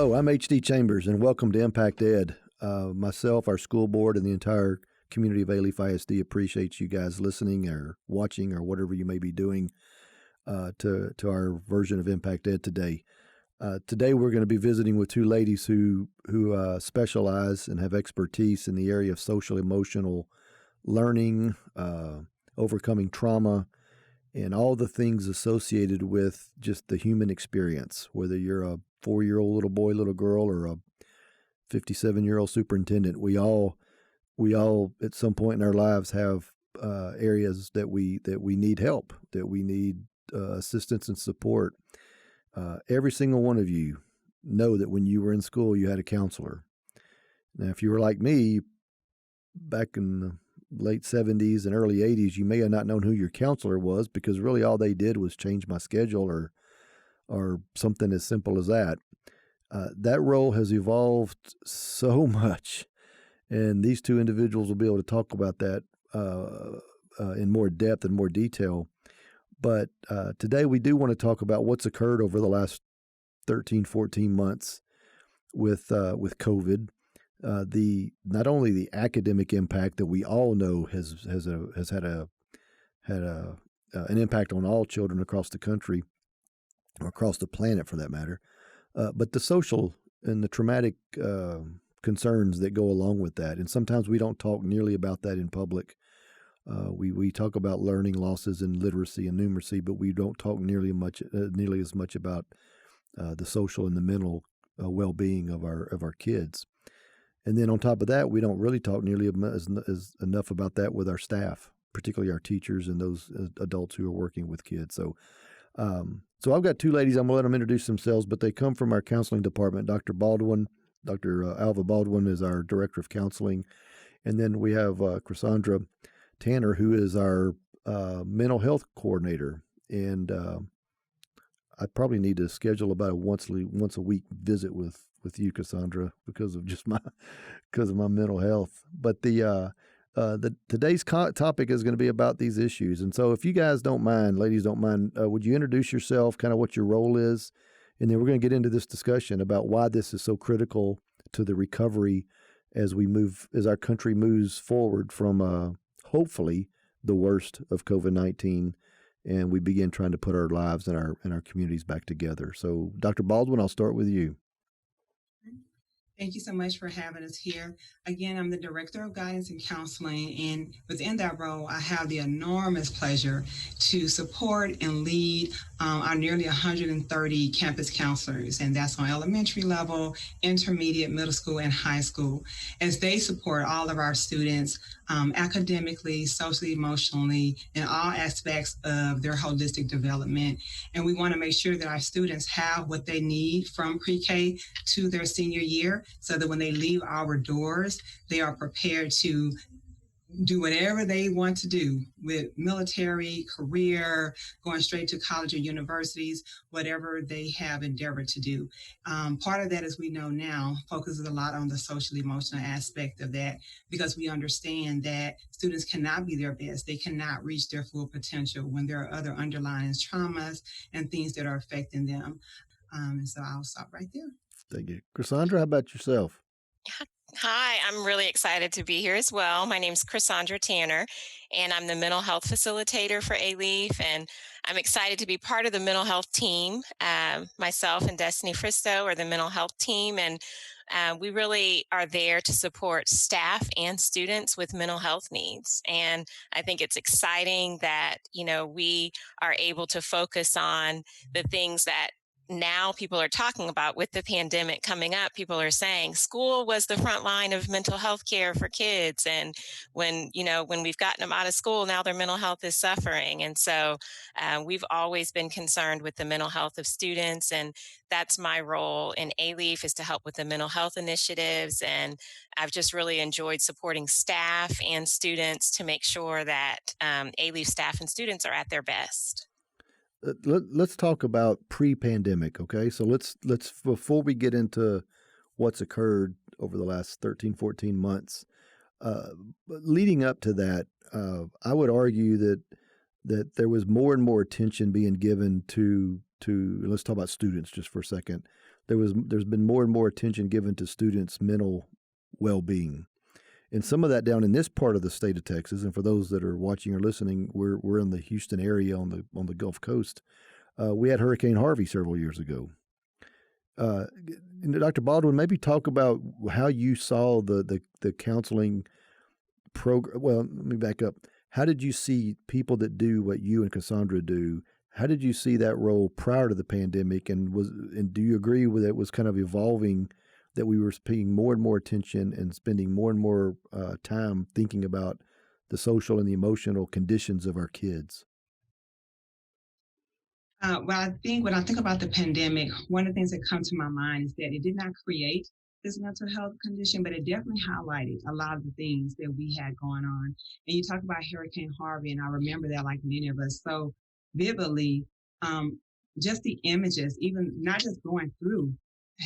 Hello, I'm HD Chambers, and welcome to Impact Ed. Myself, our school board, and the entire community of Alief ISD appreciates you guys listening or watching or whatever you may be doing to our version of Impact Ed today. Today, we're going to be visiting with two ladies who specialize and have expertise in the area of social emotional learning, overcoming trauma, and all the things associated with just the human experience, whether you're a 4-year-old little boy, little girl, or a 57-year-old superintendent. We all at some point in our lives have areas that we need help, that we need assistance and support. Every single one of you know that when you were in school, you had a counselor. Now, if you were like me back in the late 70s and early 80s, you may have not known who your counselor was, because really all they did was change my schedule or something as simple as that. That role has evolved so much, and these two individuals will be able to talk about that in more depth and more detail. But today we do want to talk about what's occurred over the last 13, 14 months with COVID. Not only the academic impact that we all know has had an impact on all children across the country, or across the planet for that matter, but the social and the traumatic concerns that go along with that. And sometimes we don't talk nearly about that in public. We talk about learning losses in literacy and numeracy, but we don't talk nearly as much about the social and the mental well-being of our kids. And then on top of that, we don't really talk nearly as enough about that with our staff, particularly our teachers and those adults who are working with kids. So I've got two ladies. I'm going to let them introduce themselves, but they come from our counseling department. Dr. Baldwin, Dr. Alvia Baldwin is our director of counseling. And then we have Chrysaundra Tanner, who is our mental health coordinator. And I probably need to schedule about a once a week visit with you, Chrysaundra, because of my mental health. But today's topic is going to be about these issues. And so if you guys don't mind, ladies don't mind, would you introduce yourself, kind of what your role is? And then we're going to get into this discussion about why this is so critical to the recovery as our country moves forward from hopefully the worst of COVID-19, and we begin trying to put our lives and our communities back together. So Dr. Baldwin, I'll start with you. Thank you so much for having us here. Again, I'm the Director of Guidance and Counseling, and within that role, I have the enormous pleasure to support and lead our nearly 130 campus counselors, and that's on elementary level, intermediate, middle school, and high school, as they support all of our students academically, socially, emotionally, in all aspects of their holistic development. And we want to make sure that our students have what they need from pre-K to their senior year, so that when they leave our doors, they are prepared to do whatever they want to do with military, career, going straight to college or universities, whatever they have endeavored to do. Part of that, as we know now, focuses a lot on the social emotional aspect of that, because we understand that students cannot be their best. They cannot reach their full potential when there are other underlying traumas and things that are affecting them. And so I'll stop right there. Thank you. Chrysaundra, how about yourself? Hi, I'm really excited to be here as well. My name is Chrysaundra Tanner, and I'm the mental health facilitator for Alief, and I'm excited to be part of the mental health team. Myself and Destiny Fristow are the mental health team, and we really are there to support staff and students with mental health needs. And I think it's exciting that, we are able to focus on the things that now people are talking about with the pandemic coming up. People are saying school was the front line of mental health care for kids. And when we've gotten them out of school, now their mental health is suffering. And so we've always been concerned with the mental health of students. And that's my role in Alief, is to help with the mental health initiatives. And I've just really enjoyed supporting staff and students to make sure that Alief staff and students are at their best. Let's talk about pre-pandemic, okay? So let's before we get into what's occurred over the last 13, 14 months, leading up to that, I would argue that there was more and more attention being given to let's talk about students just for a second. there's been more and more attention given to students' mental well-being. And some of that down in this part of the state of Texas, and for those that are watching or listening, we're in the Houston area on the Gulf Coast. We had Hurricane Harvey several years ago. Dr. Baldwin, maybe talk about how you saw the counseling program. Well, let me back up. How did you see people that do what you and Chrysaundra do? How did you see that role prior to the pandemic? And do you agree with it was kind of evolving, that we were paying more and more attention and spending more and more time thinking about the social and the emotional conditions of our kids? Well, I think when I think about the pandemic, one of the things that comes to my mind is that it did not create this mental health condition, but it definitely highlighted a lot of the things that we had going on. And you talk about Hurricane Harvey, and I remember that, like many of us, so vividly. Just the images, even not just going through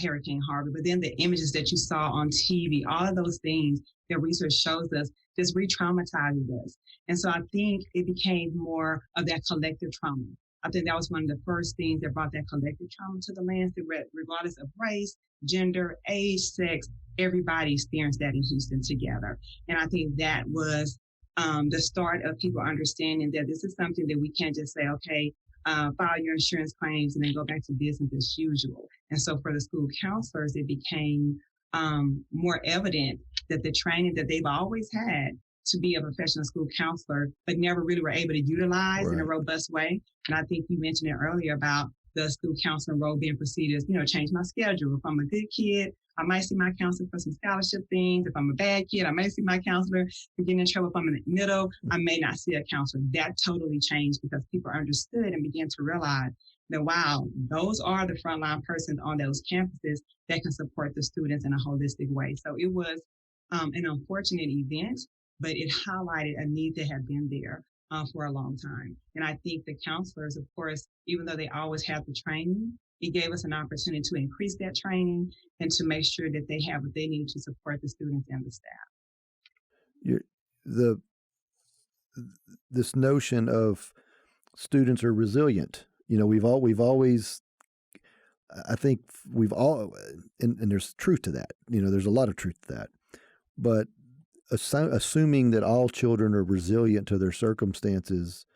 Hurricane Harvey, but then the images that you saw on TV, all of those things that research shows us just re-traumatizes us. And so I think it became more of that collective trauma. I think that was one of the first things that brought that collective trauma to the landscape, regardless of race, gender, age, sex. Everybody experienced that in Houston together. And I think that was the start of people understanding that this is something that we can't just say, okay, file your insurance claims and then go back to business as usual. And so for the school counselors, it became more evident that the training that they've always had to be a professional school counselor, but never really were able to utilize in a robust way. And I think you mentioned it earlier about the school counseling role being perceived as, change my schedule. If I'm a good kid, I might see my counselor for some scholarship things. If I'm a bad kid, I may see my counselor for getting in trouble. If I'm in the middle, I may not see a counselor. That totally changed because people understood and began to realize that, wow, those are the frontline persons on those campuses that can support the students in a holistic way. So it was an unfortunate event, but it highlighted a need that had been there for a long time. And I think the counselors, of course, even though they always have the training, it gave us an opportunity to increase that training and to make sure that they have what they need to support the students and the staff. This notion of students are resilient. We've always, I think we've all, and there's truth to that. There's a lot of truth to that. But assuming that all children are resilient to their circumstances,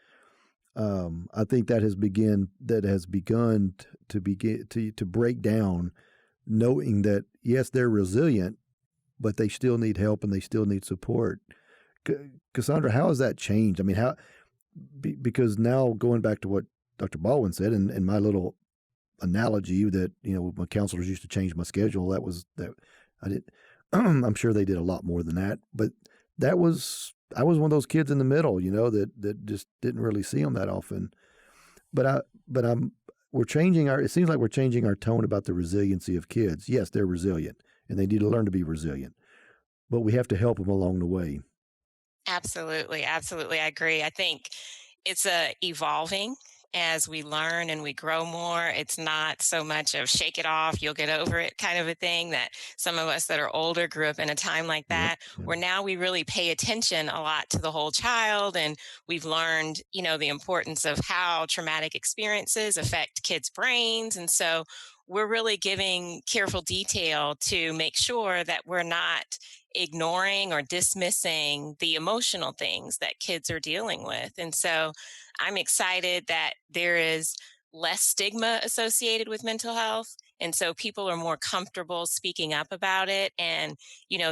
I think that has begun to break down, knowing that yes, they're resilient, but they still need help and they still need support. Chrysaundra, how has that changed? I mean, because now going back to what Dr. Baldwin said, and my little analogy that my counselors used to change my schedule. That I did. I'm sure they did a lot more than that, but I was one of those kids in the middle, that just didn't really see them that often. We're changing it seems like we're changing our tone about the resiliency of kids. Yes, they're resilient and they need to learn to be resilient, but we have to help them along the way. Absolutely. Absolutely. I agree. I think it's evolving as we learn and we grow more. It's not so much of shake it off, you'll get over it kind of a thing that some of us that are older grew up in a time like that, where now we really pay attention a lot to the whole child. And we've learned, the importance of how traumatic experiences affect kids' brains. And so we're really giving careful detail to make sure that we're not ignoring or dismissing the emotional things that kids are dealing with. And so I'm excited that there is less stigma associated with mental health. And so people are more comfortable speaking up about it. And,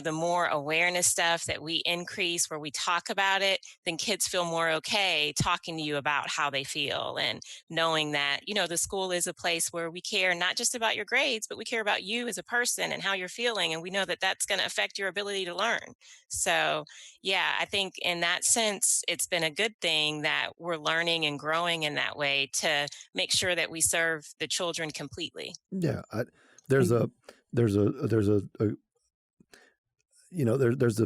the more awareness stuff that we increase where we talk about it, then kids feel more okay talking to you about how they feel and knowing that, the school is a place where we care not just about your grades, but we care about you as a person and how you're feeling. And we know that that's going to affect your ability to learn. So, yeah, I think in that sense, it's been a good thing that we're learning and growing in that way to make sure that we serve the children completely. Yeah, there's a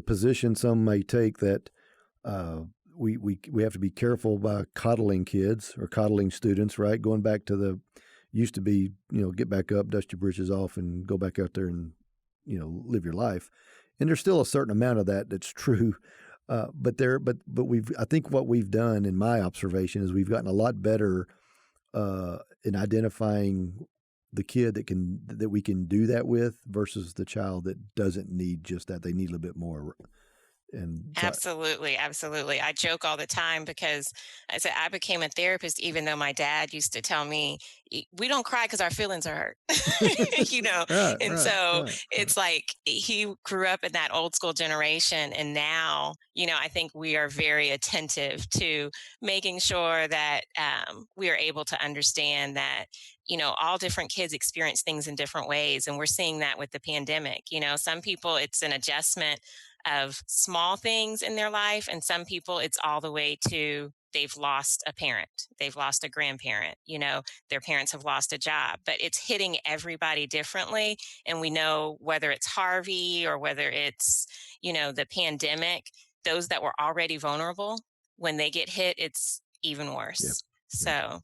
position some may take that we have to be careful by coddling kids or coddling students, right? Going back to used to be, get back up, dust your britches off, and go back out there and live your life. And there's still a certain amount of that's true. But I think what we've done, in my observation, is we've gotten a lot better in identifying the kid that we can do that with versus the child that doesn't need just that. They need a little bit more. And so Absolutely. I joke all the time because I said I became a therapist even though my dad used to tell me we don't cry because our feelings are hurt. you know and so right. it's like he grew up in that old school generation, and now I think we are very attentive to making sure that we are able to understand that all different kids experience things in different ways, and we're seeing that with the pandemic. Some people it's an adjustment of small things in their life, and some people it's all the way to they've lost a parent, they've lost a grandparent, their parents have lost a job, but it's hitting everybody differently. And we know whether it's Harvey or whether it's the pandemic, those that were already vulnerable, when they get hit, it's even worse. So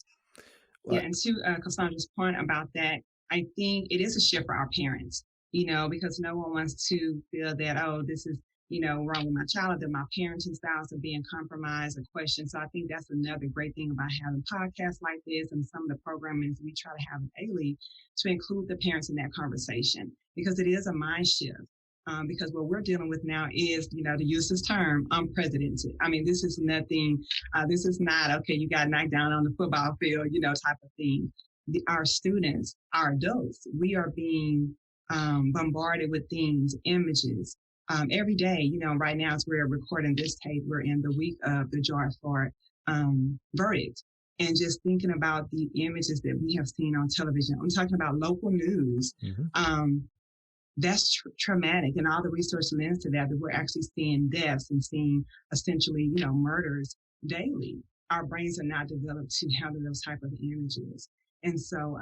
and to Cassandra's point about that, I think it is a shift for our parents, because no one wants to feel that, oh, this is wrong with my child, that my parenting styles are being compromised or questioned. So I think that's another great thing about having podcasts like this and some of the programming we try to have daily, to include the parents in that conversation, because it is a mind shift. Because what we're dealing with now is, to use this term, unprecedented. I mean, this is nothing, this is not, okay, you got knocked down on the football field, type of thing. Our students, our adults, we are being bombarded with things, images, every day. Right now as we're recording this tape, we're in the week of the George Floyd verdict. And just thinking about the images that we have seen on television, I'm talking about local news. That's traumatic, and all the research lends to that we're actually seeing deaths and seeing essentially, murders daily. Our brains are not developed to handle those type of images. And so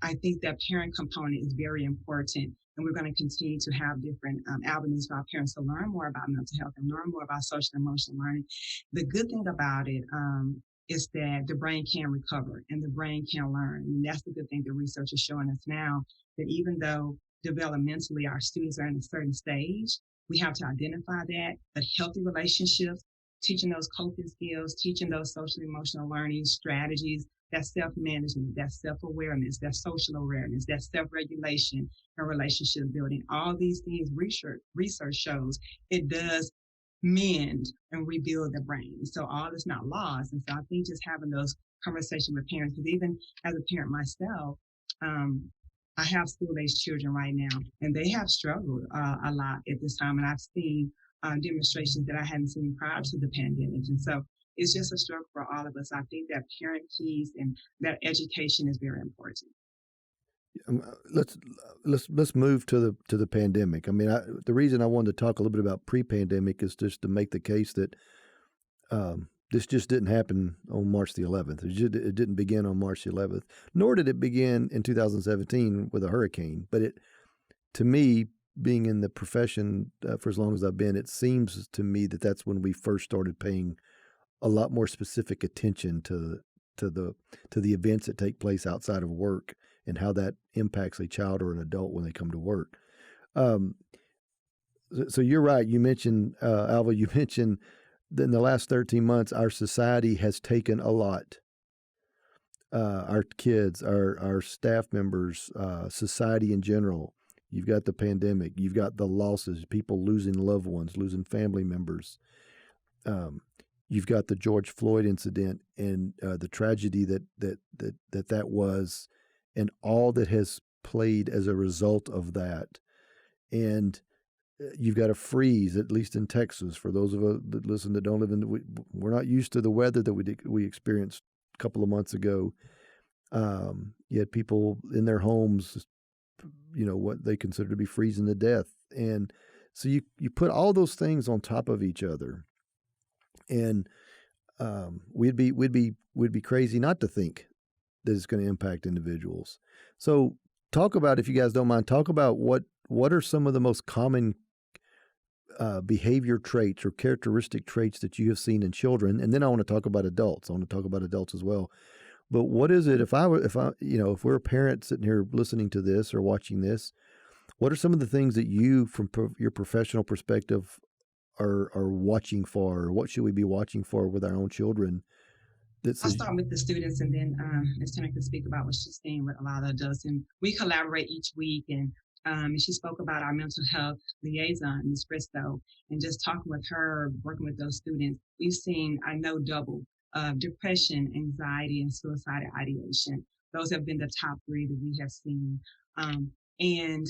I think that parent component is very important, and we're going to continue to have different avenues for our parents to learn more about mental health and learn more about social and emotional learning. The good thing about it is that the brain can recover and the brain can learn. And that's the good thing that research is showing us now, that even though developmentally our students are in a certain stage, we have to identify that, but healthy relationships, teaching those coping skills, teaching those social emotional learning strategies, that's self-management, that's self-awareness, that's social awareness, that's self-regulation and relationship building. All these things research shows it does mend and rebuild the brain. So all is not lost. And so I think just having those conversations with parents, because even as a parent myself, I have school-aged children right now, and they have struggled a lot at this time. And I've seen demonstrations that I hadn't seen prior to the pandemic. And so it's just a struggle for all of us. I think that parent piece and that education is very important. Let's move to the pandemic. I mean, the reason I wanted to talk a little bit about pre-pandemic is just to make the case that this just didn't happen on March the 11th. It didn't begin on March the 11th, nor did it begin in 2017 with a hurricane. But to me, being in the profession for as long as I've been, it seems to me that that's when we first started paying a lot more specific attention to the events that take place outside of work and how that impacts a child or an adult when they come to work. So you're right. You mentioned, Alva, that in the last 13 months, our society has taken a lot. Our kids, our staff members, society in general. You've got the pandemic. You've got the losses, people losing loved ones, losing family members. You've got the George Floyd incident and the tragedy that was, and all that has played as a result of that. And you've got a freeze, at least in Texas. For those of us that listen that don't live we're not used to the weather that we experienced a couple of months ago. You had people in their homes, what they consider to be freezing to death. And so you put all those things on top of each other, and we'd be crazy not to think that it's going to impact individuals. So talk about, if you guys don't mind, talk about what are some of the most common behavior traits or characteristic traits that you have seen in children. And then I want to talk about adults. I want to talk about adults as well. But what is it, if we're a parent sitting here listening to this or watching this, what are some of the things that you, from your professional perspective, are watching for, or what should we be watching for with our own children I'll start with the students, and then Ms. Tanner can speak about what she's seeing with a lot of adults. And we collaborate each week, and she spoke about our mental health liaison, Ms. Bristow, and just talking with her, working with those students, we've seen, I know, double depression, anxiety, and suicidal ideation. Those have been the top three that we have seen. And,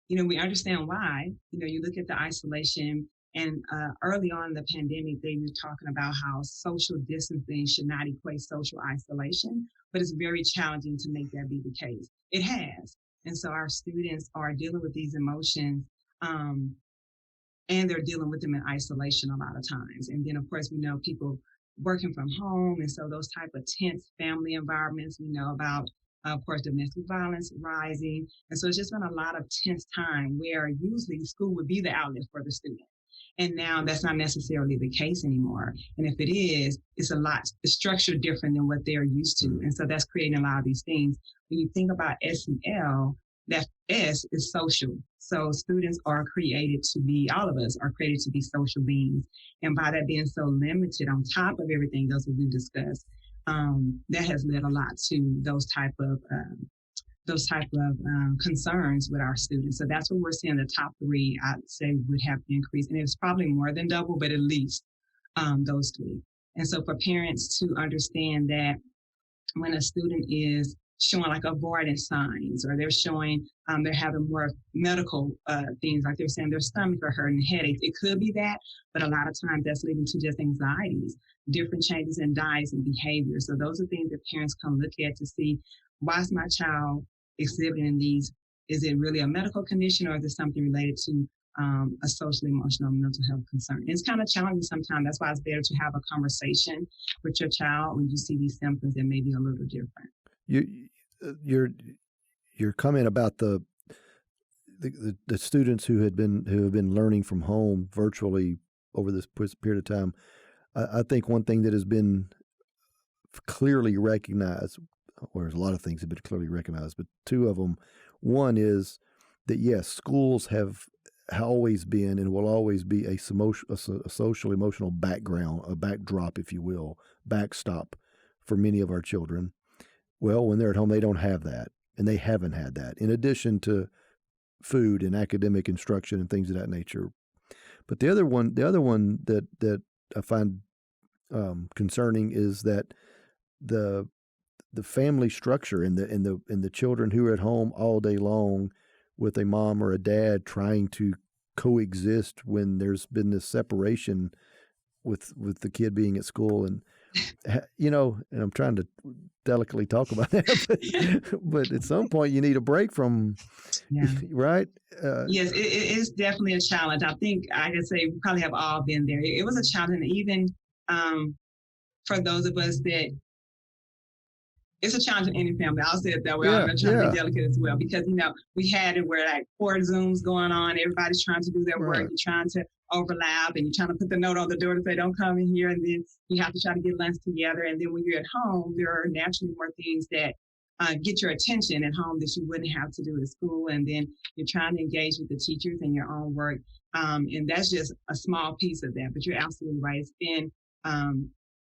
we understand why. You look at the isolation, and early on in the pandemic, they were talking about how social distancing should not equate social isolation, but it's very challenging to make that be the case. It has. And so our students are dealing with these emotions, and they're dealing with them in isolation a lot of times. And then, of course, we know people working from home. And so those type of tense family environments, we know about, of course, domestic violence rising. And so it's just been a lot of tense time where usually school would be the outlet for the student. And now that's not necessarily the case anymore. And if it is, it's structured different than what they're used to. And so that's creating a lot of these things. When you think about S and L, that S is social. So students are created to be, all of us are created to be social beings. And by that being so limited on top of everything else that we've discussed, that has led a lot to those type of concerns with our students. So that's what we're seeing. The top three, I'd say, would have increased. And it's probably more than double, but at least those three. And so for parents to understand that when a student is showing like avoidance signs, or they're showing they're having more medical things, like they're saying their stomach are hurting, headaches, it could be that, but a lot of times that's leading to just anxieties, different changes in diets and behavior. So those are things that parents can look at to see, why is my child exhibiting these? Is it really a medical condition, or is it something related to a social, emotional, mental health concern? And it's kind of challenging sometimes. That's why it's better to have a conversation with your child when you see these symptoms that may be a little different. Your comment about the students who have been learning from home virtually over this period of time, I think one thing that has been clearly recognized, or there's a lot of things have been clearly recognized, but two of them. One is that, yes, schools have always been and will always be a social emotional background, a backdrop, if you will, backstop for many of our children. Well, when they're at home, they don't have that, and they haven't had that, in addition to food and academic instruction and things of that nature. But the other one that I find concerning is that the family structure and the children who are at home all day long with a mom or a dad trying to coexist when there's been this separation with the kid being at school, and and I'm trying to delicately talk about that, but at some point you need a break from, right? Yes, it is definitely a challenge. I think I could say we probably have all been there. It was a challenge, and even for those of us that, it's a challenge in any family. I'll say it that way. I'm trying to be delicate as well, because, we had it where like 4 Zooms going on. Everybody's trying to do their work. You're trying to overlap, and you're trying to put the note on the door to say, don't come in here. And then you have to try to get lunch together. And then when you're at home, there are naturally more things that get your attention at home that you wouldn't have to do at school. And then you're trying to engage with the teachers in your own work. And that's just a small piece of that. But you're absolutely right. It's been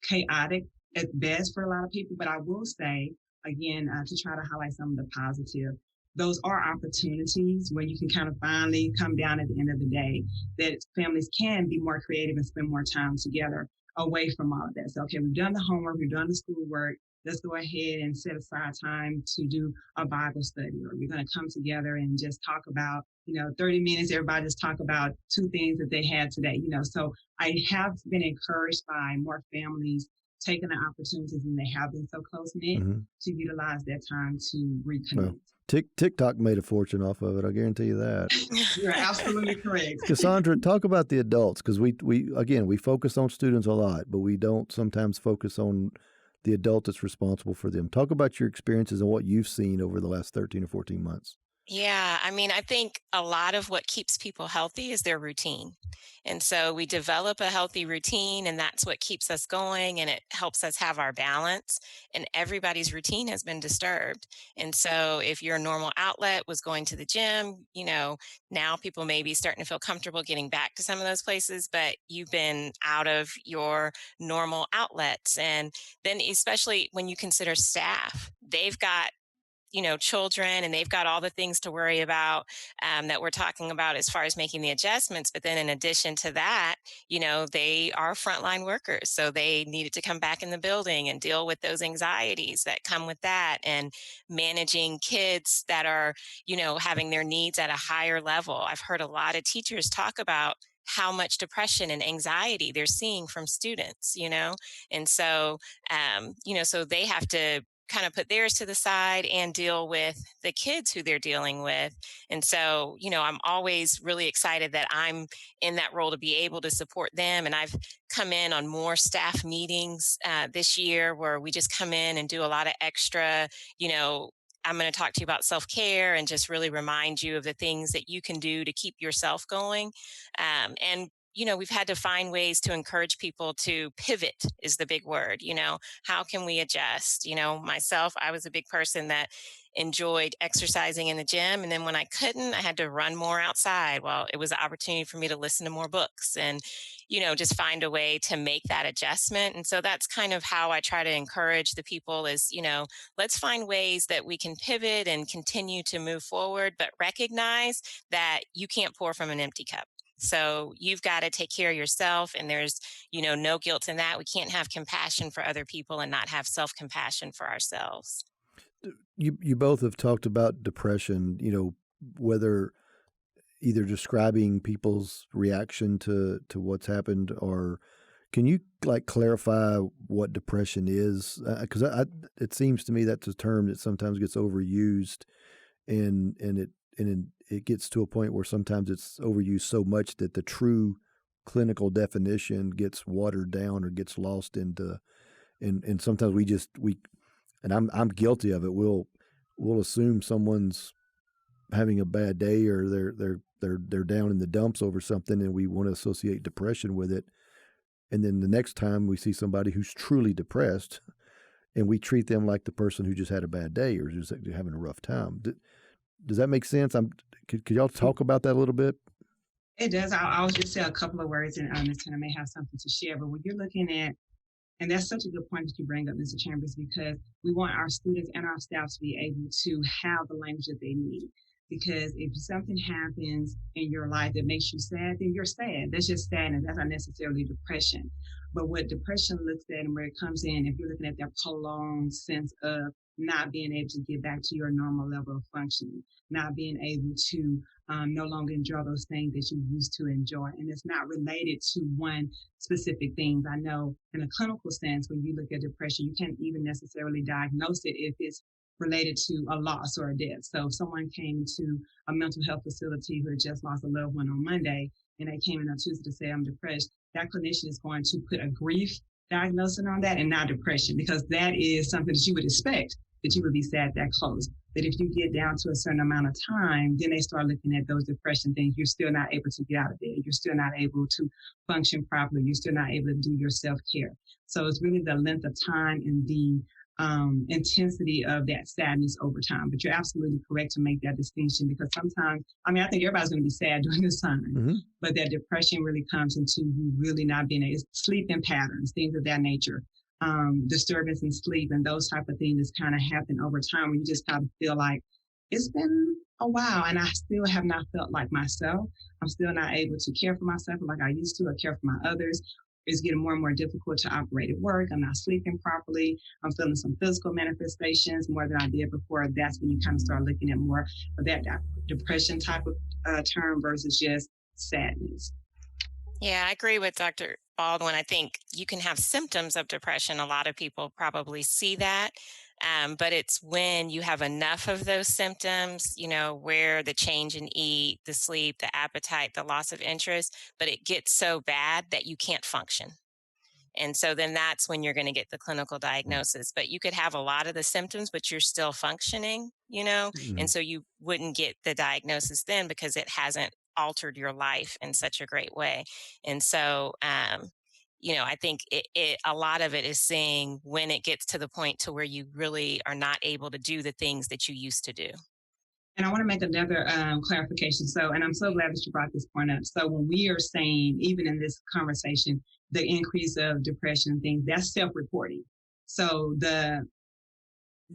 chaotic at best for a lot of people. But I will say, again, to try to highlight some of the positive, those are opportunities where you can kind of finally come down at the end of the day, that families can be more creative and spend more time together away from all of that. So, okay, we've done the homework, we've done the schoolwork. Let's go ahead and set aside time to do a Bible study, or we're going to come together and just talk about, 30 minutes, everybody just talk about 2 things that they had today, So I have been encouraged by more families taking the opportunities, and they have been so close-knit, to utilize that time to reconnect. Well, TikTok made a fortune off of it. I guarantee you that. You're absolutely correct. Chrysaundra, talk about the adults, because we focus on students a lot, but we don't sometimes focus on the adult that's responsible for them. Talk about your experiences and what you've seen over the last 13 or 14 months. Yeah, I mean, I think a lot of what keeps people healthy is their routine. And so we develop a healthy routine, and that's what keeps us going and it helps us have our balance. And everybody's routine has been disturbed. And so if your normal outlet was going to the gym, now people may be starting to feel comfortable getting back to some of those places, but you've been out of your normal outlets. And then, especially when you consider staff, they've got children and they've got all the things to worry about that we're talking about as far as making the adjustments. But then in addition to that, they are frontline workers, so they needed to come back in the building and deal with those anxieties that come with that, and managing kids that are having their needs at a higher level. I've heard a lot of teachers talk about how much depression and anxiety they're seeing from students, and so so they have to kind of put theirs to the side and deal with the kids who they're dealing with. And so, I'm always really excited that I'm in that role to be able to support them. And I've come in on more staff meetings this year where we just come in and do a lot of extra, you know, I'm going to talk to you about self care and just really remind you of the things that you can do to keep yourself going. And we've had to find ways to encourage people to pivot, is the big word. How can we adjust? Myself, I was a big person that enjoyed exercising in the gym. And then when I couldn't, I had to run more outside. Well, it was an opportunity for me to listen to more books and, just find a way to make that adjustment. And so that's kind of how I try to encourage the people is, let's find ways that we can pivot and continue to move forward, but recognize that you can't pour from an empty cup. So you've got to take care of yourself, and there's, no guilt in that. We can't have compassion for other people and not have self-compassion for ourselves. You both have talked about depression, whether either describing people's reaction to what's happened, or can you clarify what depression is? Because it seems to me that's a term that sometimes gets overused, and it gets to a point where sometimes it's overused so much that the true clinical definition gets watered down or gets lost into, and sometimes we and I'm guilty of it. We'll assume someone's having a bad day or they're down in the dumps over something, and we want to associate depression with it. And then the next time we see somebody who's truly depressed, and we treat them like the person who just had a bad day or just having a rough time. Does that make sense? Could y'all talk about that a little bit? It does. I'll just say a couple of words, and Ms. Tanner may have something to share. But when you're looking at, and that's such a good point that you bring up, Mr. Chambers, because we want our students and our staff to be able to have the language that they need. Because if something happens in your life that makes you sad, then you're sad. That's just sadness. That's not necessarily depression. But what depression looks at and where it comes in, if you're looking at that prolonged sense of not being able to get back to your normal level of functioning, not being able to no longer enjoy those things that you used to enjoy. And it's not related to one specific thing. I know in a clinical sense, when you look at depression, you can't even necessarily diagnose it if it's related to a loss or a death. So if someone came to a mental health facility who had just lost a loved one on Monday, and they came in on Tuesday to say, I'm depressed, that clinician is going to put a grief diagnosis on that and not depression, because that is something that you would expect, that you would be sad that close. But if you get down to a certain amount of time, then they start looking at those depression things. You're still not able to get out of bed. You're still not able to function properly. You're still not able to do your self-care. So it's really the length of time and the intensity of that sadness over time. But you're absolutely correct to make that distinction, because sometimes, I think everybody's going to be sad during this time, but that depression really comes into you really not being able to sleep in patterns, things of that nature. Disturbance in sleep and those type of things kind of happen over time, when you just kind of feel like it's been a while and I still have not felt like myself. I'm still not able to care for myself like I used to, or care for my others. It's getting more and more difficult to operate at work. I'm not sleeping properly. I'm feeling some physical manifestations more than I did before. That's when you kind of start looking at more of that depression type of term versus just sadness. Yeah, I agree with Dr. Baldwin. I think you can have symptoms of depression. A lot of people probably see that. But it's when you have enough of those symptoms, where the change in eat, the sleep, the appetite, the loss of interest, but it gets so bad that you can't function. And so then that's when you're going to get the clinical diagnosis. But you could have a lot of the symptoms, but you're still functioning, and so you wouldn't get the diagnosis then because it hasn't altered your life in such a great way. And so, I think a lot of it is seeing when it gets to the point to where you really are not able to do the things that you used to do. And I want to make another clarification. And I'm so glad that you brought this point up. So when we are saying, even in this conversation, the increase of depression and things, that's self-reporting. So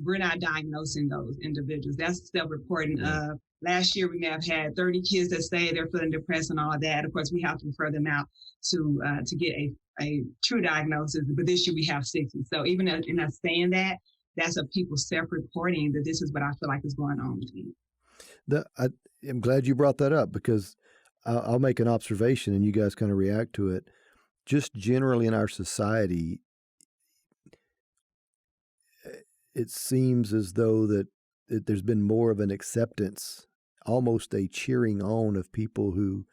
we're not diagnosing those individuals. That's self-reporting. Last year, we may have had 30 kids that say they're feeling depressed and all of that. Of course, we have to refer them out to get a true diagnosis. But this year, we have 60. So even in us saying that, that's a people self-reporting that this is what I feel like is going on with me. I'm glad you brought that up, because I'll make an observation and you guys kind of react to it. Just generally in our society, it seems as though that there's been more of an acceptance, almost a cheering on of people who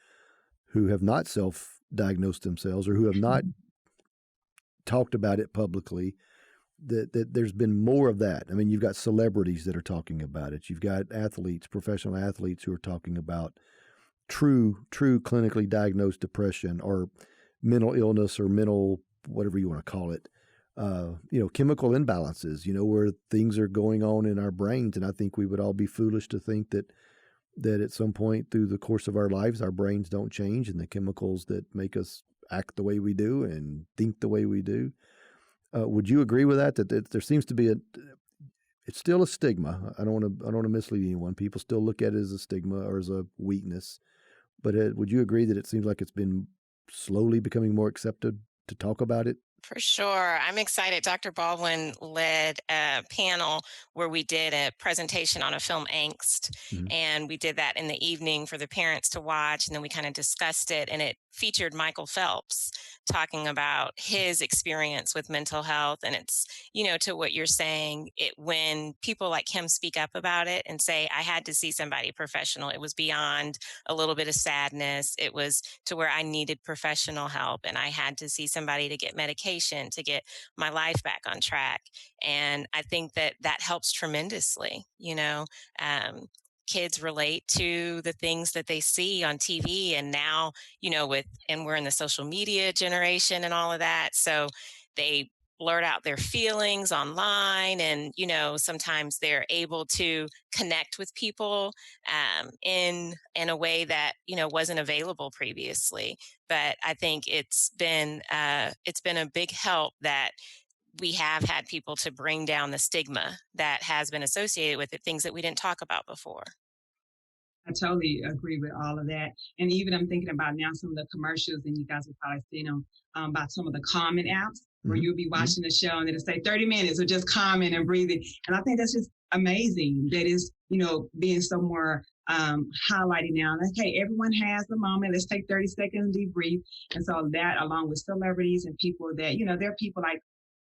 have not self-diagnosed themselves or who have not talked about it publicly. That there's been more of that. I mean, you've got celebrities that are talking about it. You've got athletes, professional athletes, who are talking about true clinically diagnosed depression or mental illness or mental, whatever you want to call it, chemical imbalances, where things are going on in our brains. And I think we would all be foolish to think that at some point through the course of our lives, our brains don't change, and the chemicals that make us act the way we do and think the way we do. Would you agree with that? That there seems to be it's still a stigma. I don't want to mislead anyone. People still look at it as a stigma or as a weakness. But would you agree that it seems like it's been slowly becoming more accepted to talk about it? For sure. I'm excited. Dr. Baldwin led a panel where we did a presentation on a film, Angst, and we did that in the evening for the parents to watch, and then we kind of discussed it, and it featured Michael Phelps talking about his experience with mental health. And it's, to what you're saying, when people like him speak up about it and say, I had to see somebody professional, it was beyond a little bit of sadness. It was to where I needed professional help, and I had to see somebody to get medication to get my life back on track. And I think that helps tremendously. Kids relate to the things that they see on TV, and now, and we're in the social media generation and all of that. So they blurt out their feelings online, and sometimes they're able to connect with people in a way that wasn't available previously. But I think it's been a big help that we have had people to bring down the stigma that has been associated with it, things that we didn't talk about before. I totally agree with all of that. And even I'm thinking about now some of the commercials, and you guys have probably seen them, about some of the calming apps where you'll be watching the show and it'll say 30 minutes of just calming and breathing. And I think that's just amazing. That is, being so more highlighting now. Like, hey, everyone has a moment. Let's take 30 seconds, deep breathe. And so that, along with celebrities and people that, they're people like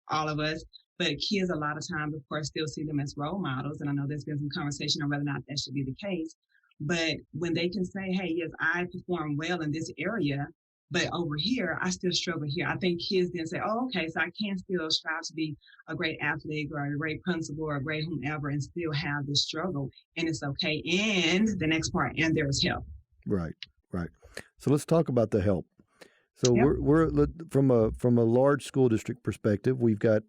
all of us, but kids a lot of times, of course, still see them as role models. And I know there's been some conversation on whether or not that should be the case. But when they can say, hey, yes, I perform well in this area, but over here, I still struggle here. I think kids then say, oh, okay, so I can still strive to be a great athlete or a great principal or a great whomever and still have this struggle. And it's okay. And the next part, and there's help. Right. So let's talk about the help. So we're from a large school district perspective, we've got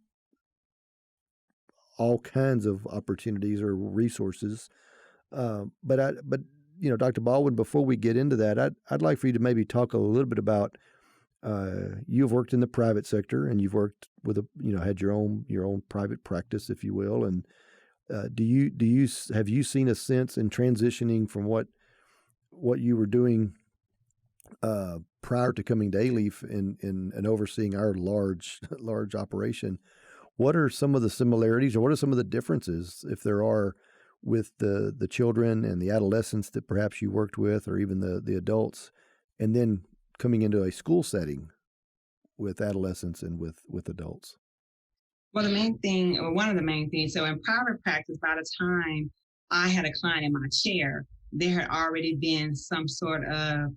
all kinds of opportunities or resources. But Dr. Baldwin, before we get into that, I'd like for you to maybe talk a little bit about, you've worked in the private sector, and you've worked with had your own private practice, if you will. And have you seen a sense in transitioning from what you were doing prior to coming to Alief and overseeing our large operation? What are some of the similarities, or what are some of the differences, if there are, with the children and the adolescents that perhaps you worked with, or even the adults, and then coming into a school setting with adolescents and with adults? Well, one of the main things, so in private practice, by the time I had a client in my chair, there had already been some sort of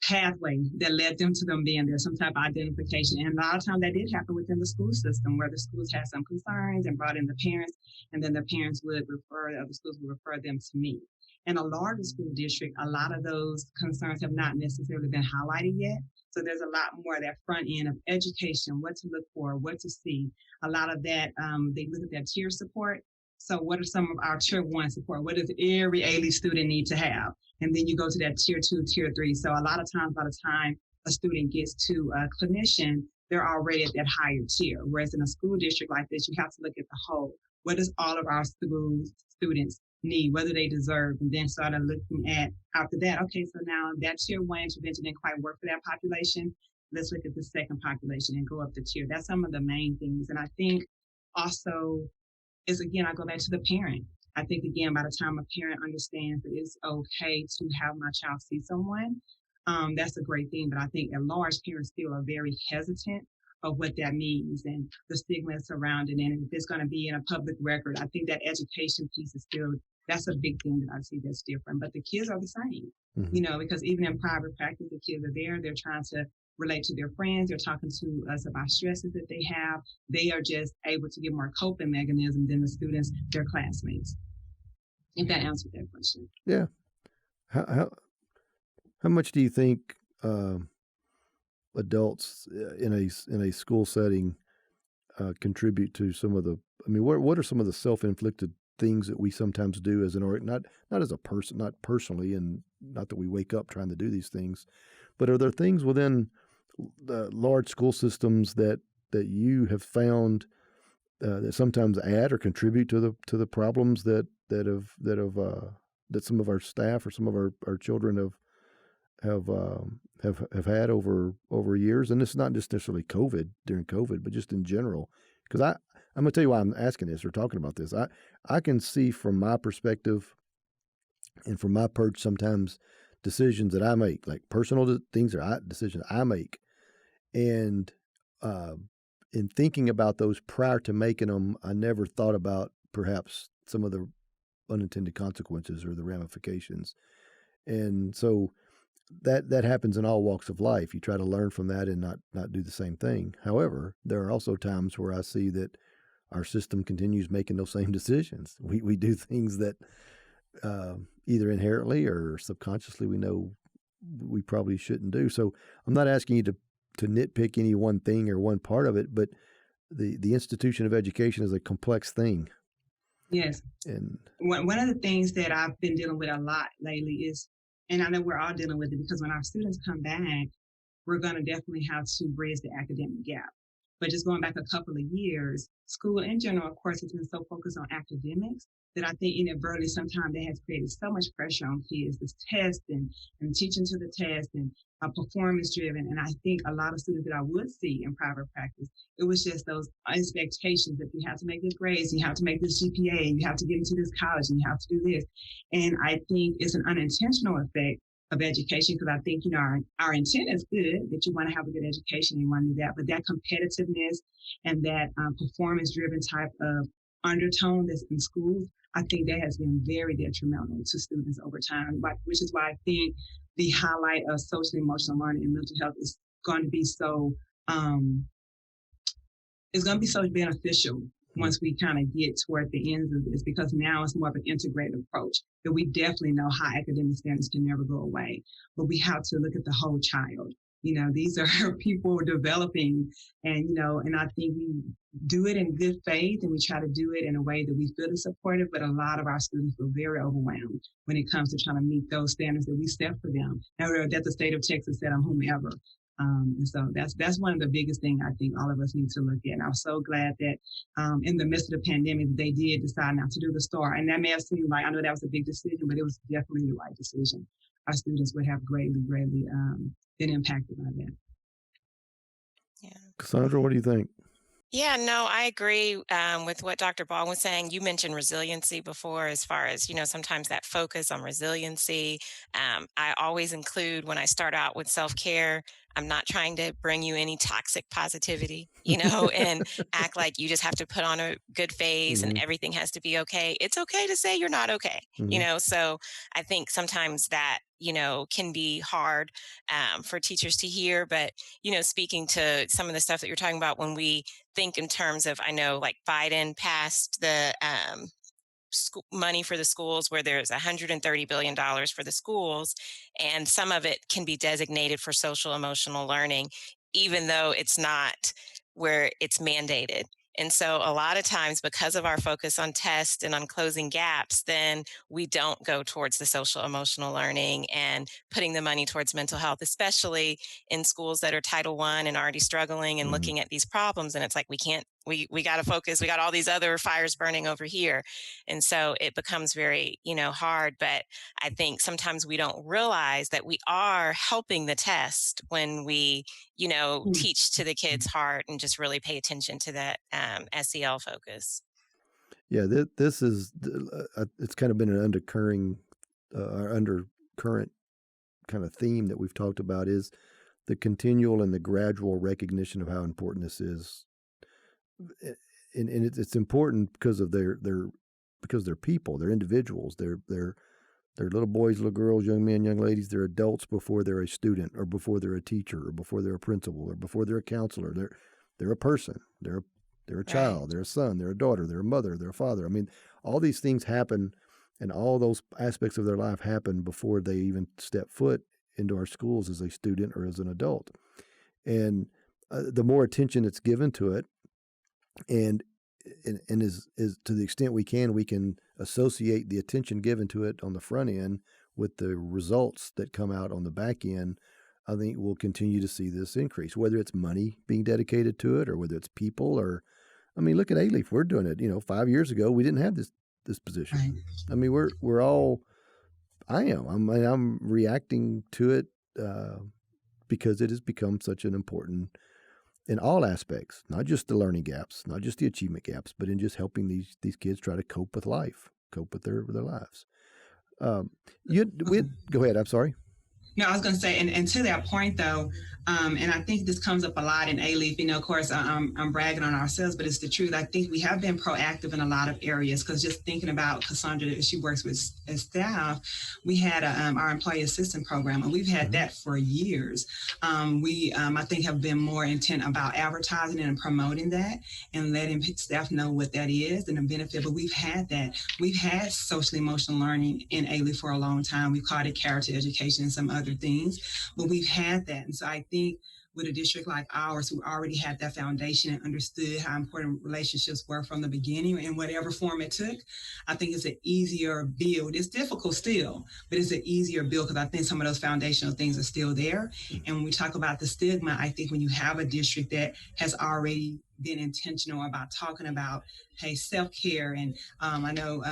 pathway that led them to them being there, some type of identification. And a lot of times that did happen within the school system, where the schools had some concerns and brought in the parents, and then the parents would refer, other schools would refer them to me. In a larger school district, a lot of those concerns have not necessarily been highlighted yet. So there's a lot more of that front end of education, what to look for, what to see. A lot of that, they look at that tier support. So what are some of our tier 1 support? What does every ALEAF student need to have? And then you go to that tier 2, tier 3. So a lot of times, by the time a student gets to a clinician, they're already at that higher tier. Whereas in a school district like this, you have to look at the whole. What does all of our students need, whether they deserve, and then started looking at after that, okay, so now that tier 1 intervention didn't quite work for that population. Let's look at the second population and go up the tier. That's some of the main things. And I think also is, again, I go back to the parent. I think, again, by the time a parent understands that it's okay to have my child see someone, that's a great thing. But I think at large, parents still are very hesitant of what that means and the stigma surrounding it. And if it's going to be in a public record, I think that education piece is still, that's a big thing that I see that's different. But the kids are the same, you know, because even in private practice, the kids are there. They're trying to relate to their friends. They're talking to us about stresses that they have. They are just able to give more coping mechanisms than the students, their classmates. If that answered that question. Yeah. How much do you think adults in a school setting contribute to some of the? I mean, what are some of the self-inflicted things that we sometimes do as not as a person, not personally, and not that we wake up trying to do these things, but are there things within the large school systems that you have found that sometimes add or contribute to the problems that some of our staff or some of our children have had over years? And it's not just necessarily during COVID, but just in general. Because I'm going to tell you why I'm asking this or talking about this. I can see from my perspective and from my perch sometimes decisions that I make, like personal things or decisions I make. And in thinking about those prior to making them, I never thought about perhaps some of the unintended consequences or the ramifications. And so that happens in all walks of life. You try to learn from that and not do the same thing. However, there are also times where I see that our system continues making those same decisions. We do things that either inherently or subconsciously we know we probably shouldn't do. So I'm not asking you to nitpick any one thing or one part of it, but the institution of education is a complex thing. Yes. And one of the things that I've been dealing with a lot lately is, and I know we're all dealing with it, because when our students come back, we're going to definitely have to bridge the academic gap. But just going back a couple of years, school in general, of course, has been so focused on academics that I think inadvertently sometimes that has created so much pressure on kids, this test and teaching to the test and performance driven. And I think a lot of students that I would see in private practice, it was just those expectations that you have to make good grades, you have to make this GPA, and you have to get into this college, and you have to do this. And I think it's an unintentional effect of education, because I think, you know, our intent is good, that you want to have a good education, you want to do that, but that competitiveness and that performance driven type of undertone that's in schools, I think that has been very detrimental to students over time, which is why I think the highlight of social emotional learning and mental health is going to be so beneficial once we kind of get toward the ends of this, because now it's more of an integrated approach that we definitely know high academic standards can never go away, but we have to look at the whole child. You know, these are people developing, and, you know, and I think we do it in good faith and we try to do it in a way that we feel is supportive, but a lot of our students feel very overwhelmed when it comes to trying to meet those standards that we set for them, or that the state of Texas set on whomever. And so that's one of the biggest things I think all of us need to look at. And I'm so glad that in the midst of the pandemic, they did decide not to do the STAR. And that may have seemed like, I know that was a big decision, but it was definitely the right decision. Our students would have greatly been impacted by that. Yeah. Chrysaundra, what do you think? Yeah, no, I agree with what Dr. Baldwin was saying. You mentioned resiliency before, as far as, you know, sometimes that focus on resiliency. I always include, when I start out with self-care, I'm not trying to bring you any toxic positivity, you know, and act like you just have to put on a good face and everything has to be okay. It's okay to say you're not okay, you know, so I think sometimes that, can be hard for teachers to hear. But, speaking to some of the stuff that you're talking about, when we think in terms of, I know like Biden passed the money for the schools where there's $130 billion for the schools, and some of it can be designated for social emotional learning, even though it's not where it's mandated. And so a lot of times, because of our focus on tests and on closing gaps, then we don't go towards the social emotional learning and putting the money towards mental health, especially in schools that are Title I and already struggling and looking at these problems. And it's like, we got to focus. We got all these other fires burning over here. And so it becomes very, hard. But I think sometimes we don't realize that we are helping the test when we, teach to the kids' heart and just really pay attention to that SEL focus. Yeah, this is, it's kind of been an undercurrent kind of theme that we've talked about, is the continual and the gradual recognition of how important this is. And it's important because of because they're people, they're individuals, they're little boys, little girls, young men, young ladies. They're adults before they're a student, or before they're a teacher, or before they're a principal, or before they're a counselor. They're a person. They're a child. They're a son. They're a daughter. They're a mother. They're a father. I mean, all these things happen, and all those aspects of their life happen before they even step foot into our schools as a student or as an adult. And the more attention that's given to it, and is to the extent we can associate the attention given to it on the front end with the results that come out on the back end, I think we'll continue to see this increase, whether it's money being dedicated to it or whether it's people. Or, I mean, look at Alief. We're doing it. 5 years ago, we didn't have this position. Right. I mean, we're all, I'm reacting to it because it has become such an important, in all aspects, not just the learning gaps, not just the achievement gaps, but in just helping these kids try to cope with life, cope with their lives. Go ahead. I'm sorry. No, I was going to say, and to that point, though, and I think this comes up a lot in Alief. Of course, I'm bragging on ourselves, but it's the truth. I think we have been proactive in a lot of areas, because just thinking about Chrysaundra, she works with staff, we had our employee assistant program, and we've had that for years. We, I think, have been more intent about advertising and promoting that and letting staff know what that is and the benefit. But we've had that. We've had social emotional learning in Alief for a long time. We've called it character education and some other things, but we've had that. And so I think with a district like ours, who already had that foundation and understood how important relationships were from the beginning in whatever form it took, I think it's an easier build. It's difficult still, but it's an easier build because I think some of those foundational things are still there. And when we talk about the stigma, I think when you have a district that has already been intentional about talking about, hey, self-care, and I know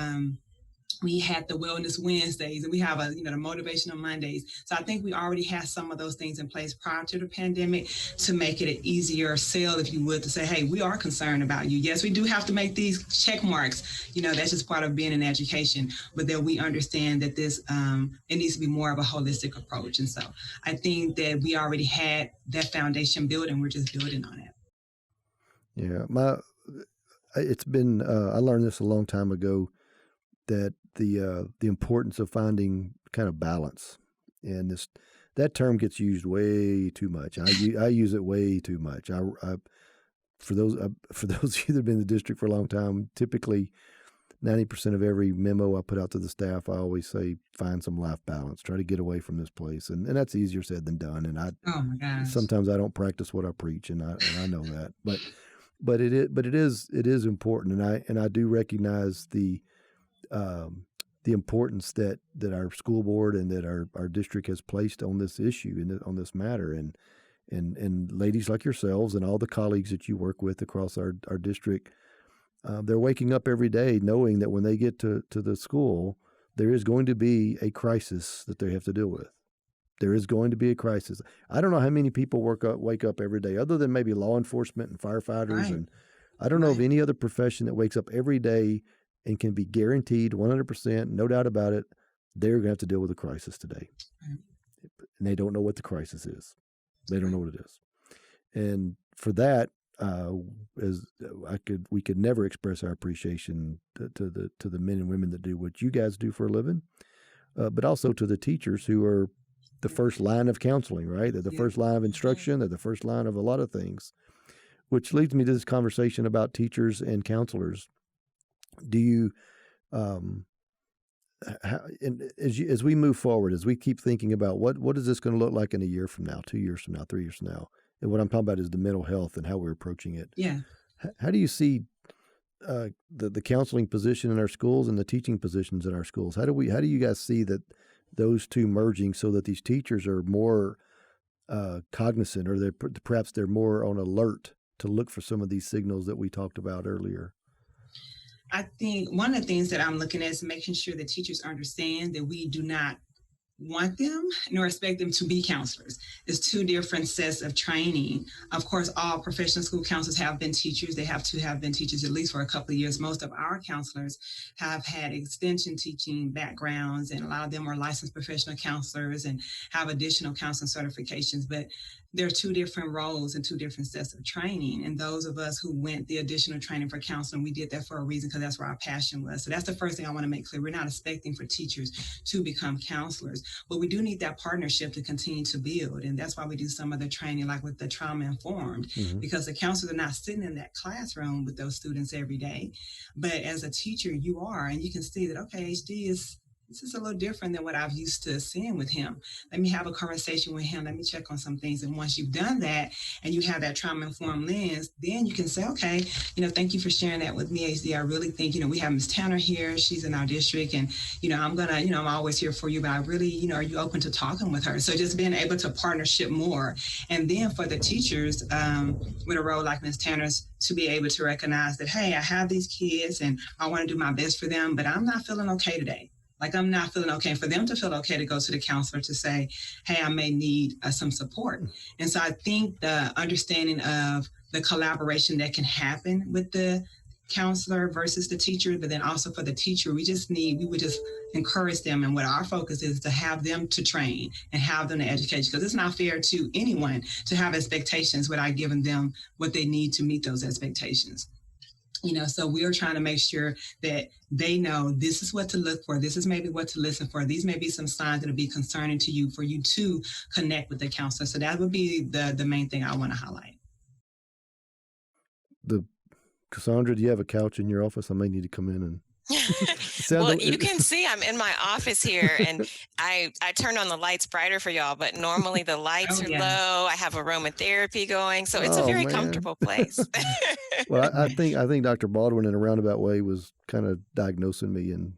we had the Wellness Wednesdays, and we have the Motivational Mondays. So I think we already had some of those things in place prior to the pandemic to make it an easier sell, if you would, to say, hey, we are concerned about you. Yes, we do have to make these check marks. That's just part of being in education, but that we understand that this, it needs to be more of a holistic approach. And so I think that we already had that foundation built, and we're just building on it. Yeah, it's been, I learned this a long time ago, that the importance of finding kind of balance, and that term gets used way too much. I use it way too much. For those of you that have been in the district for a long time, typically 90% of every memo I put out to the staff, I always say, find some life balance, try to get away from this place, and that's easier said than done. And sometimes I don't practice what I preach, and I know that, but it is important, and I do recognize the importance that our school board and that our district has placed on this issue and on this matter, and ladies like yourselves and all the colleagues that you work with across our district, they're waking up every day knowing that when they get to the school, there is going to be a crisis that they have to deal with. There is going to be a crisis. I don't know how many people wake up every day, other than maybe law enforcement and firefighters, and I don't know of any other profession that wakes up every day and can be guaranteed 100%, no doubt about it, they're going to have to deal with a crisis today. And they don't know what the crisis is. They don't know what it is. And for that, we could never express our appreciation to the men and women that do what you guys do for a living. but also to the teachers who are the first line of counseling, right? They're the first line of instruction. They're the first line of a lot of things, which leads me to this conversation about teachers and counselors. Do you, as we move forward, as we keep thinking about what is this going to look like in a year from now, 2 years from now, 3 years from now, and what I'm talking about is the mental health and how we're approaching it. Yeah. How do you see the counseling position in our schools and the teaching positions in our schools? How do you guys see that those two merging so that these teachers are more cognizant, or perhaps they're more on alert to look for some of these signals that we talked about earlier? I think one of the things that I'm looking at is making sure that teachers understand that we do not want them nor expect them to be counselors. It's two different sets of training. Of course, all professional school counselors have been teachers. They have to have been teachers at least for a couple of years. Most of our counselors have had extension teaching backgrounds, and a lot of them are licensed professional counselors and have additional counseling certifications. But there are two different roles and two different sets of training. And those of us who went the additional training for counseling, we did that for a reason, because that's where our passion was. So that's the first thing I want to make clear. We're not expecting for teachers to become counselors, but we do need that partnership to continue to build. And that's why we do some of the training, like with the trauma informed, because the counselors are not sitting in that classroom with those students every day. But as a teacher, you are, and you can see that, okay, HD this is a little different than what I've used to seeing with him. Let me have a conversation with him. Let me check on some things. And once you've done that and you have that trauma-informed lens, then you can say, okay, thank you for sharing that with me, HD. I really think, we have Ms. Tanner here. She's in our district. And, I'm going to, I'm always here for you. But I really, are you open to talking with her? So just being able to partnership more. And then for the teachers with a role like Ms. Tanner's, to be able to recognize that, hey, I have these kids and I want to do my best for them, but I'm not feeling okay today. Like, I'm not feeling okay, for them to feel okay to go to the counselor to say, hey, I may need some support. And so I think the understanding of the collaboration that can happen with the counselor versus the teacher, but then also for the teacher, we would just encourage them. And what our focus is to have them to train and have them to educate, because it's not fair to anyone to have expectations without giving them what they need to meet those expectations. So we're trying to make sure that they know this is what to look for. This is maybe what to listen for. These may be some signs that'll be concerning to you for you to connect with the counselor. So that would be the main thing I want to highlight. Chrysaundra, do you have a couch in your office? I may need to come in and... Well, you can see I'm in my office here, and I turn on the lights brighter for y'all, but normally the lights are low. I have aromatherapy going, so it's a very comfortable place. Well, I think Dr. Baldwin, in a roundabout way, was kind of diagnosing me. And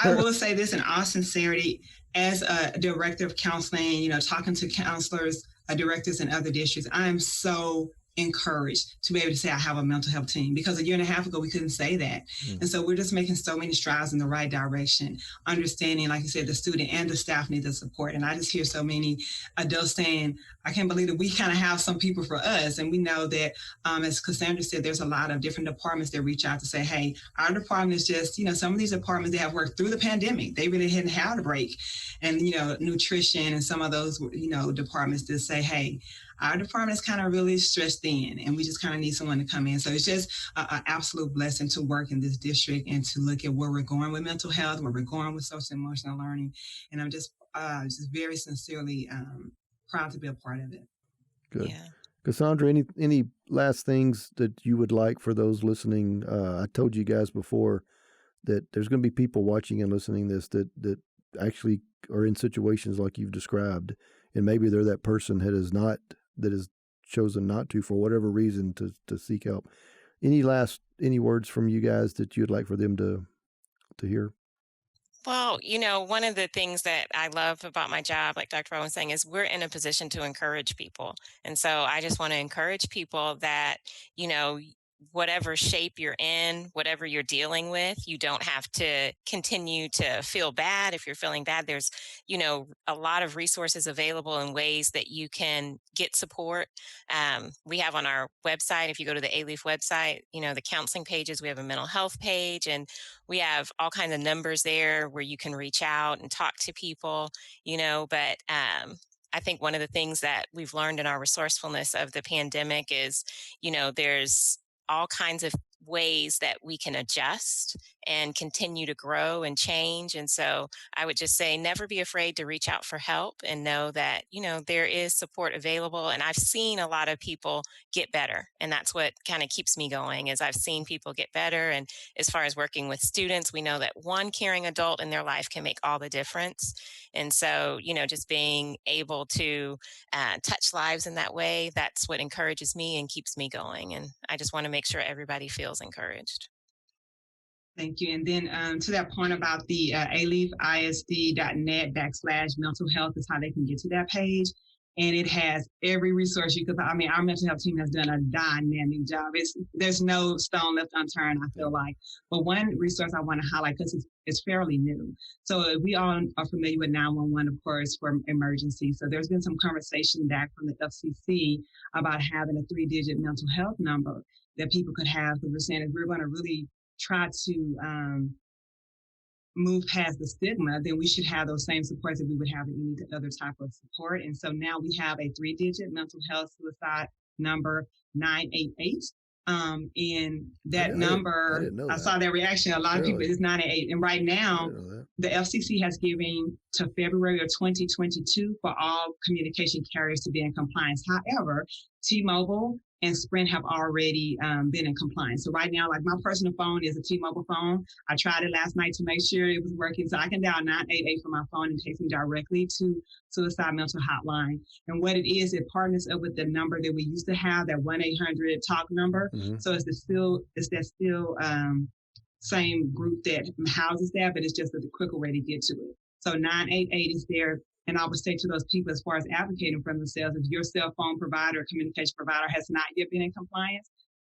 I will say this in all sincerity, as a director of counseling, talking to counselors, directors in other districts, I am so encouraged to be able to say I have a mental health team, because a year and a half ago we couldn't say that. And so we're just making so many strides in the right direction, understanding, like you said, the student and the staff need the support. And I just hear so many adults saying, I can't believe that we kind of have some people for us. And we know that, as Chrysaundra said, there's a lot of different departments that reach out to say, hey, our department is just, some of these departments, they have worked through the pandemic. They really hadn't had a break. And, nutrition and some of those, departments that say, hey, our department is kind of really stressed thin, and we just kind of need someone to come in. So it's just an absolute blessing to work in this district and to look at where we're going with mental health, where we're going with social and emotional learning. And I'm just very sincerely proud to be a part of it. Good. Yeah. Chrysaundra, any last things that you would like for those listening? I told you guys before that there's going to be people watching and listening this that actually are in situations like you've described, and maybe they're that person that has chosen not to, for whatever reason, to seek help. Any words from you guys that you'd like for them to hear? Well, one of the things that I love about my job, like Dr. Baldwin was saying, is we're in a position to encourage people. And so I just want to encourage people that, whatever shape you're in, whatever you're dealing with, you don't have to continue to feel bad. If you're feeling bad, there's, a lot of resources available and ways that you can get support. We have on our website, if you go to the Alief website, the counseling pages, we have a mental health page, and we have all kinds of numbers there where you can reach out and talk to people, but I think one of the things that we've learned in our resourcefulness of the pandemic is, there's all kinds of ways that we can adjust and continue to grow and change. And so I would just say never be afraid to reach out for help and know that, there is support available. And I've seen a lot of people get better. And that's what kind of keeps me going is I've seen people get better. And as far as working with students, we know that one caring adult in their life can make all the difference. And so, just being able to touch lives in that way, that's what encourages me and keeps me going. And I just want to make sure everybody feels encouraged. Thank you. And then to that point about the aliefisd.net/mental health is how they can get to that page. And it has every resource you could. Our mental health team has done a dynamic job. There's no stone left unturned, I feel like. But one resource I want to highlight, because it's fairly new. So we all are familiar with 911, of course, for emergency. So there's been some conversation back from the FCC about having a 3-digit mental health number that people could have. Because we're saying if we're going to really try to move past the stigma, then we should have those same supports that we would have in any other type of support. And so now we have a 3-digit mental health suicide number, 988. And that number, I saw that reaction. A lot of people, it's 988. And right now, the FCC has given to February of 2022 for all communication carriers to be in compliance. However, T-Mobile and Sprint have already been in compliance. So right now, like my personal phone is a T-Mobile phone. I tried it last night to make sure it was working. So I can dial 988 from my phone and takes me directly to Suicide Mental Hotline. And what it is, it partners up with the number that we used to have, that 1-800-TALK number. Mm-hmm. So it's that still same group that houses that, but it's just a quicker way to get to it. So 988 is there. And I would say to those people, as far as advocating for themselves, if your cell phone provider or communication provider has not yet been in compliance,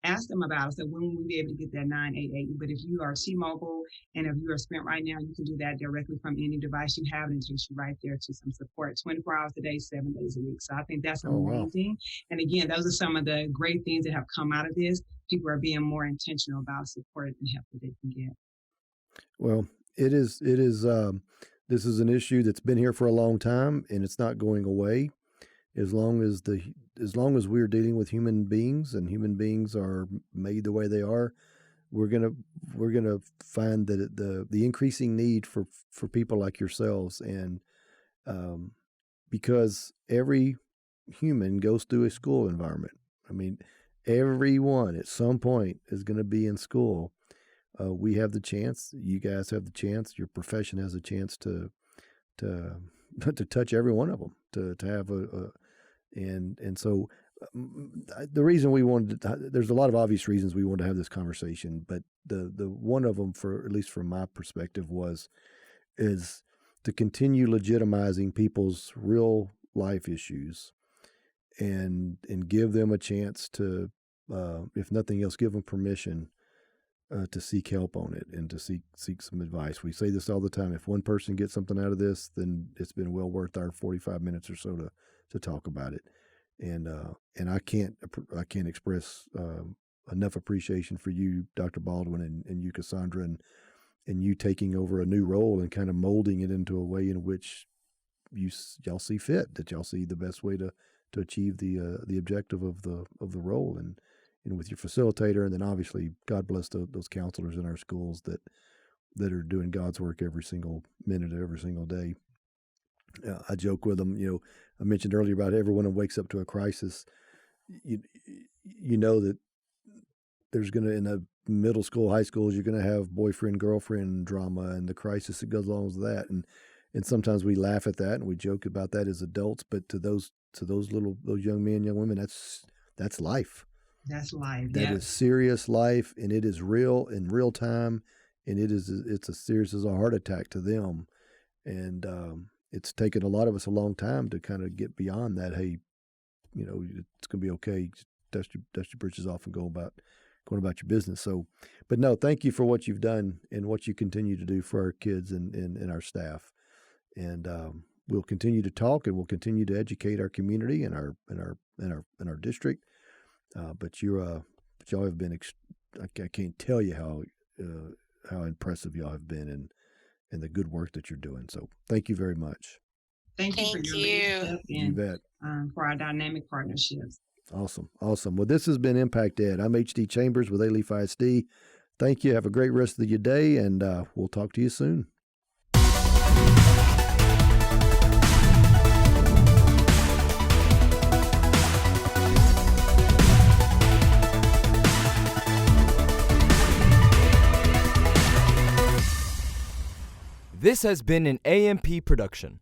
ask them about it. So when will we be able to get that 988? But if you are T-Mobile and if you are Sprint right now, you can do that directly from any device you have, and it takes you right there to some support 24 hours a day, 7 days a week. So I think that's amazing. Wow. And again, those are some of the great things that have come out of this. People are being more intentional about support and help that they can get. Well, it is. This is an issue that's been here for a long time, and it's not going away. As long as we're dealing with human beings, and human beings are made the way they are, we're gonna find that the increasing need for people like yourselves, and because every human goes through a school environment. I mean, everyone at some point is going to be in school. We have the chance. You guys have the chance. Your profession has a chance to touch every one of them. To have and so the reason we wanted there's a lot of obvious reasons we wanted to have this conversation, but the one of them, for at least from my perspective, is to continue legitimizing people's real life issues, and give them a chance to, if nothing else, give them permission to seek help on it and to seek some advice. We say this all the time. If one person gets something out of this, then it's been well worth our 45 minutes or so to talk about it. And I can't express enough appreciation for you, Dr. Baldwin, and you, Chrysaundra, and you taking over a new role and kind of molding it into a way in which y'all see fit, that y'all see the best way to achieve the objective of the role, and with your facilitator, and then obviously God bless those counselors in our schools that are doing God's work every single minute of every single day. I joke with them. I mentioned earlier about everyone who wakes up to a crisis. You know that there's going to, in a middle school, high schools, you're going to have boyfriend, girlfriend drama and the crisis that goes along with that. And sometimes we laugh at that and we joke about that as adults, but to those young men, young women, that's life. That's life. That is serious life, and it is real in real time, and it's as serious as a heart attack to them. And it's taken a lot of us a long time to kind of get beyond that. Hey, it's going to be okay. Dust your britches off and going about your business. So, but no, thank you for what you've done and what you continue to do for our kids and our staff. And we'll continue to talk, and we'll continue to educate our community and our district. But y'all have been. I can't tell you how impressive y'all have been, and the good work that you're doing. So thank you very much. Thank you for your leadership, and you bet. For our dynamic partnerships. Awesome. Well, this has been Impact Ed. I'm HD Chambers with Alief ISD. Thank you. Have a great rest of your day, and we'll talk to you soon. This has been an AMP production.